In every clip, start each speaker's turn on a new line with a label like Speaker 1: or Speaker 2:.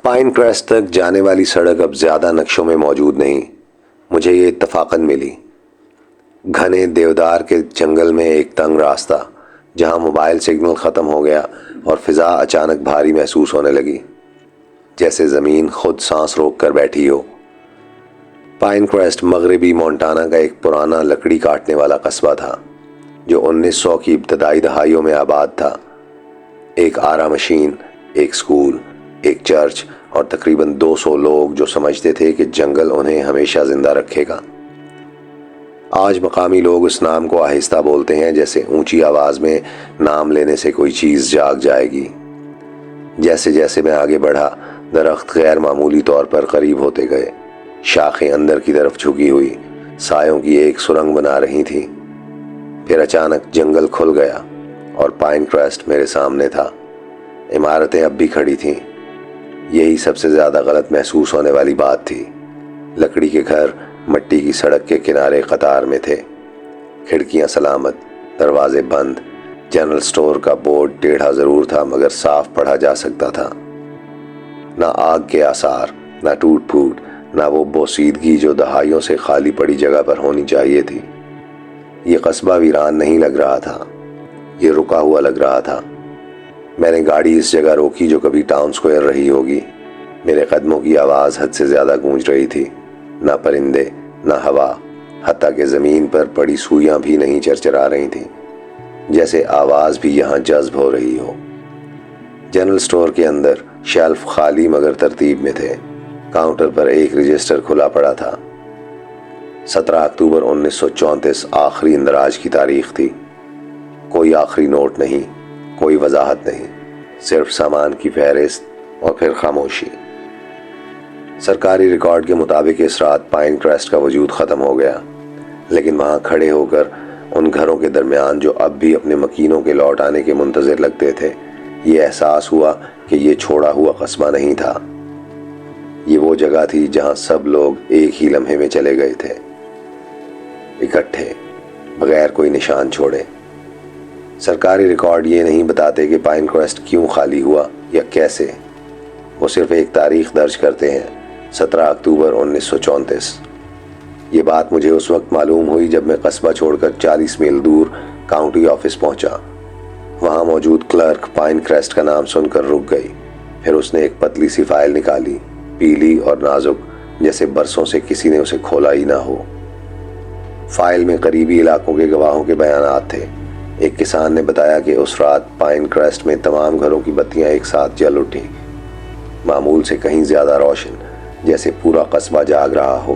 Speaker 1: Pine Crest تک جانے والی سڑک اب زیادہ نقشوں میں موجود نہیں، مجھے یہ اتفاقاً ملی۔ گھنے دیودار کے جنگل میں ایک تنگ راستہ جہاں موبائل سگنل ختم ہو گیا اور فضا اچانک بھاری محسوس ہونے لگی، جیسے زمین خود سانس روک کر بیٹھی ہو۔ پائن کریسٹ مغربی مونٹانا کا ایک پرانا لکڑی کاٹنے والا قصبہ تھا جو 1900 کی ابتدائی دہائیوں میں آباد تھا۔ ایک آرا مشین، ایک سکول، ایک چرچ اور تقریباً 200 لوگ جو سمجھتے تھے کہ جنگل انہیں ہمیشہ زندہ رکھے گا۔ آج مقامی لوگ اس نام کو آہستہ بولتے ہیں، جیسے اونچی آواز میں نام لینے سے کوئی چیز جاگ جائے گی۔ جیسے جیسے میں آگے بڑھا، درخت غیر معمولی طور پر قریب ہوتے گئے، شاخیں اندر کی طرف جھکی ہوئی سایوں کی ایک سرنگ بنا رہی تھیں۔ پھر اچانک جنگل کھل گیا اور پائن کریسٹ میرے سامنے تھا۔ عمارتیں اب بھی کھڑی تھیں۔ یہی سب سے زیادہ غلط محسوس ہونے والی بات تھی۔ لکڑی کے گھر مٹی کی سڑک کے کنارے قطار میں تھے، کھڑکیاں سلامت، دروازے بند۔ جنرل سٹور کا بورڈ ٹیڑھا ضرور تھا مگر صاف پڑھا جا سکتا تھا۔ نہ آگ کے آثار، نہ ٹوٹ پھوٹ، نہ وہ بوسیدگی جو دہائیوں سے خالی پڑی جگہ پر ہونی چاہیے تھی۔ یہ قصبہ ویران نہیں لگ رہا تھا، یہ رکا ہوا لگ رہا تھا۔ میں نے گاڑی اس جگہ روکی جو کبھی ٹاؤن سکوئر رہی ہوگی۔ میرے قدموں کی آواز حد سے زیادہ گونج رہی تھی۔ نہ پرندے، نہ ہوا، حتیٰ کہ زمین پر پڑی سوئیاں بھی نہیں چرچرا رہی تھیں، جیسے آواز بھی یہاں جذب ہو رہی ہو۔ جنرل سٹور کے اندر شیلف خالی مگر ترتیب میں تھے۔ کاؤنٹر پر ایک رجسٹر کھلا پڑا تھا۔ 17 اکتوبر 1934 آخری اندراج کی تاریخ تھی۔ کوئی آخری نوٹ نہیں، کوئی وضاحت نہیں، صرف سامان کی فہرست اور پھر خاموشی۔ سرکاری ریکارڈ کے مطابق اس رات پائن کریسٹ کا وجود ختم ہو گیا، لیکن وہاں کھڑے ہو کر ان گھروں کے درمیان جو اب بھی اپنے مکینوں کے لوٹ آنے کے منتظر لگتے تھے، یہ احساس ہوا کہ یہ چھوڑا ہوا قصبہ نہیں تھا۔ یہ وہ جگہ تھی جہاں سب لوگ ایک ہی لمحے میں چلے گئے تھے، اکٹھے، بغیر کوئی نشان چھوڑے۔ سرکاری ریکارڈ یہ نہیں بتاتے کہ پائن کریسٹ کیوں خالی ہوا یا کیسے، وہ صرف ایک تاریخ درج کرتے ہیں، 17 اکتوبر 1934۔ یہ بات مجھے اس وقت معلوم ہوئی جب میں قصبہ چھوڑ کر 40 میل دور کاؤنٹی آفس پہنچا۔ وہاں موجود کلرک پائن کریسٹ کا نام سن کر رک گئی۔ پھر اس نے ایک پتلی سی فائل نکالی، پیلی اور نازک، جیسے برسوں سے کسی نے اسے کھولا ہی نہ ہو۔ فائل میں قریبی علاقوں کے گواہوں کے بیانات تھے۔ ایک کسان نے بتایا کہ اس رات پائن کریسٹ میں تمام گھروں کی بتیاں ایک ساتھ جل اٹھیں، معمول سے کہیں زیادہ روشن، جیسے پورا قصبہ جاگ رہا ہو۔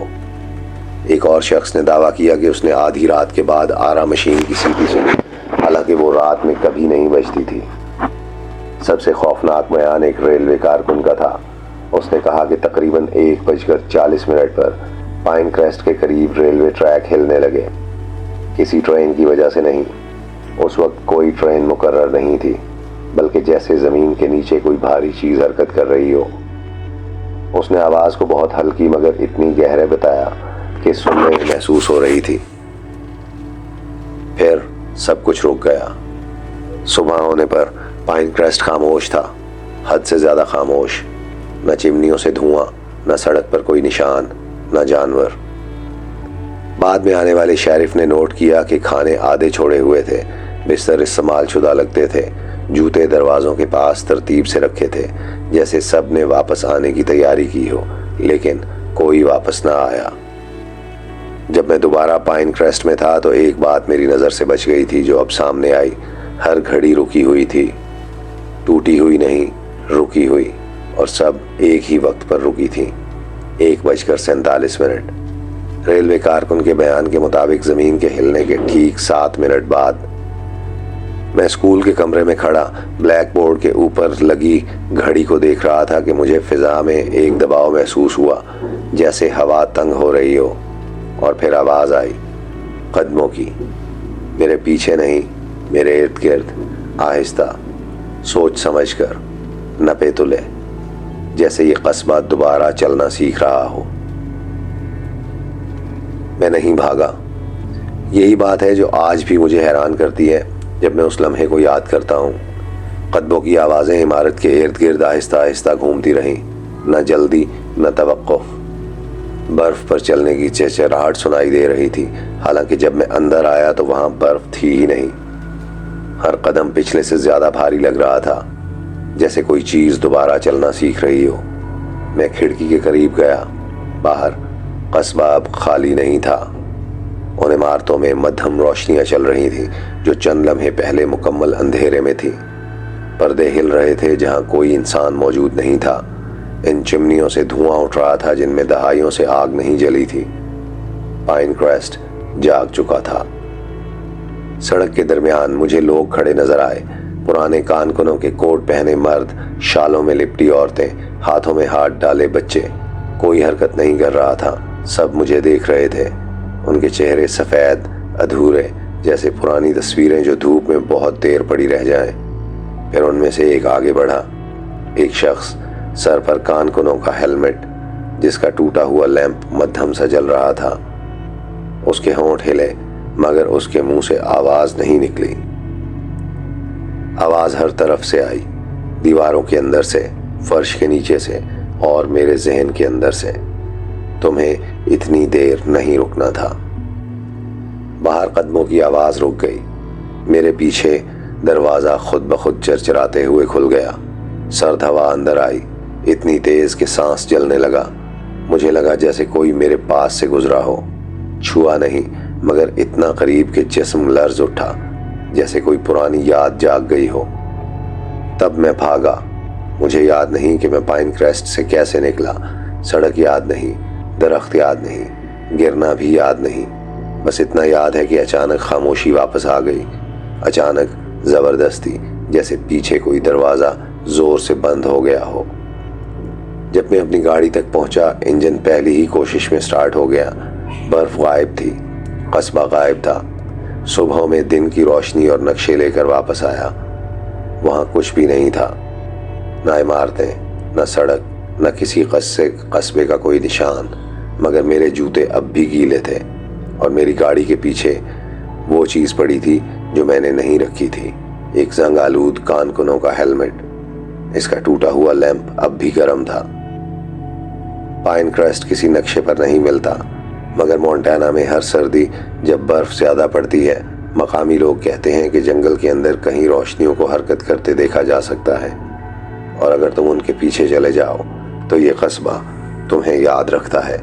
Speaker 1: ایک اور شخص نے دعویٰ کیا کہ اس نے آدھی رات کے بعد آرا مشین کی سیٹی سنی، حالانکہ وہ رات میں کبھی نہیں بجتی تھی۔ سب سے خوفناک بیان ایک ریلوے کارکن کا تھا۔ اس نے کہا کہ تقریباً 1:40 پر پائن کریسٹ کے قریب ریلوے ٹریک ہلنے لگے۔ کسی ٹرین کی وجہ سے نہیں، اس وقت کوئی ٹرین مقرر نہیں تھی، بلکہ جیسے زمین کے نیچے کوئی بھاری چیز حرکت کر رہی ہو۔ اس نے آواز کو بہت ہلکی مگر اتنی گہرے بتایا کہ سننے میں محسوس ہو رہی تھی۔ پھر سب کچھ رک گیا۔ صبح ہونے پر پائن کریسٹ خاموش تھا، حد سے زیادہ خاموش۔ نہ چمنیوں سے دھواں، نہ سڑک پر کوئی نشان، نہ جانور۔ بعد میں آنے والے شیرف نے نوٹ کیا کہ کھانے آدھے چھوڑے ہوئے تھے، بستر استعمال شدہ لگتے تھے، جوتے دروازوں کے پاس ترتیب سے رکھے تھے، جیسے سب نے واپس آنے کی تیاری کی ہو، لیکن کوئی واپس نہ آیا۔ جب میں دوبارہ پائن کریسٹ میں تھا تو ایک بات میری نظر سے بچ گئی تھی جو اب سامنے آئی۔ ہر گھڑی رکی ہوئی تھی، ٹوٹی ہوئی نہیں، رکی ہوئی، اور سب ایک ہی وقت پر رکی تھی، 1:47۔ ریلوے کارکن کے بیان کے مطابق زمین کے ہلنے کے ٹھیک 7 منٹ بعد میں اسکول کے کمرے میں کھڑا بلیک بورڈ کے اوپر لگی گھڑی کو دیکھ رہا تھا کہ مجھے فضا میں ایک دباؤ محسوس ہوا، جیسے ہوا تنگ ہو رہی ہو، اور پھر آواز آئی، قدموں کی، میرے پیچھے نہیں، میرے ارد گرد، آہستہ، سوچ سمجھ کر، نپے تلے، جیسے یہ قصبہ دوبارہ چلنا سیکھ رہا ہو۔ میں نہیں بھاگا۔ یہی بات ہے جو آج بھی مجھے حیران کرتی ہے جب میں اس لمحے کو یاد کرتا ہوں۔ قدموں کی آوازیں عمارت کے ارد گرد آہستہ آہستہ گھومتی رہیں، نہ جلدی نہ توقع۔ برف پر چلنے کی چہچہاہٹ سنائی دے رہی تھی، حالانکہ جب میں اندر آیا تو وہاں برف تھی ہی نہیں۔ ہر قدم پچھلے سے زیادہ بھاری لگ رہا تھا، جیسے کوئی چیز دوبارہ چلنا سیکھ رہی ہو۔ میں کھڑکی کے قریب گیا۔ باہر قصبہ اب خالی نہیں تھا۔ ان عمارتوں میں مدھم روشنیاں چل رہی تھیں جو چند لمحے پہلے مکمل اندھیرے میں تھی۔ پردے ہل رہے تھے جہاں کوئی انسان موجود نہیں تھا۔ ان چمنیوں سے دھواں اٹھ رہا تھا جن میں دہائیوں سے آگ نہیں جلی تھی۔ پائن کریسٹ جاگ چکا تھا۔ سڑک کے درمیان مجھے لوگ کھڑے نظر آئے، پرانے کان کنوں کے کوٹ پہنے مرد، شالوں میں لپٹی عورتیں، ہاتھوں میں ہاتھ ڈالے بچے۔ کوئی حرکت نہیں کر رہا تھا، سب مجھے دیکھ رہے تھے۔ ان کے چہرے سفید، ادھورے، جیسے پرانی تصویریں جو دھوپ میں بہت دیر پڑی رہ جائیں۔ پھر ان میں سے ایک آگے بڑھا، ایک شخص، سر پر کان کنوں کا ہیلمٹ، جس کا ٹوٹا ہوا لیمپ مدھم سا جل رہا تھا۔ اس کے ہونٹ ہلے مگر اس کے منہ سے آواز نہیں نکلی۔ آواز ہر طرف سے آئی، دیواروں کے اندر سے، فرش کے نیچے سے اور میرے ذہن کے اندر سے۔ تمہیں اتنی دیر نہیں رکنا تھا۔ باہر قدموں کی آواز رک گئی۔ میرے پیچھے دروازہ خود بخود چرچراتے ہوئے کھل گیا۔ سرد ہوا اندر آئی، اتنی تیز کہ سانس جلنے لگا۔ مجھے لگا جیسے کوئی میرے پاس سے گزرا ہو۔ چھوا نہیں مگر اتنا قریب کہ جسم لرز اٹھا، جیسے کوئی پرانی یاد جاگ گئی ہو۔ تب میں بھاگا۔ مجھے یاد نہیں کہ میں پائن کریسٹ سے کیسے نکلا۔ سڑک یاد نہیں، درخت یاد نہیں، گرنا بھی یاد نہیں۔ بس اتنا یاد ہے کہ اچانک خاموشی واپس آ گئی، اچانک، زبردستی، جیسے پیچھے کوئی دروازہ زور سے بند ہو گیا ہو۔ جب میں اپنی گاڑی تک پہنچا، انجن پہلی ہی کوشش میں سٹارٹ ہو گیا۔ برف غائب تھی، قصبہ غائب تھا۔ صبحوں میں دن کی روشنی اور نقشے لے کر واپس آیا۔ وہاں کچھ بھی نہیں تھا، نہ عمارتیں، نہ سڑک، نہ کسی قصبے کا کوئی نشان، مگر میرے جوتے اب بھی گیلے تھے، اور میری گاڑی کے پیچھے وہ چیز پڑی تھی جو میں نے نہیں رکھی تھی، ایک زنگ آلود کان کنوں کا ہیلمٹ۔ اس کا ٹوٹا ہوا لیمپ اب بھی گرم تھا۔ پائن کریسٹ کسی نقشے پر نہیں ملتا، مگر مونٹانا میں ہر سردی جب برف زیادہ پڑتی ہے، مقامی لوگ کہتے ہیں کہ جنگل کے اندر کہیں روشنیوں کو حرکت کرتے دیکھا جا سکتا ہے، اور اگر تم ان کے پیچھے چلے جاؤ تو یہ قصبہ تمہیں یاد رکھتا ہے۔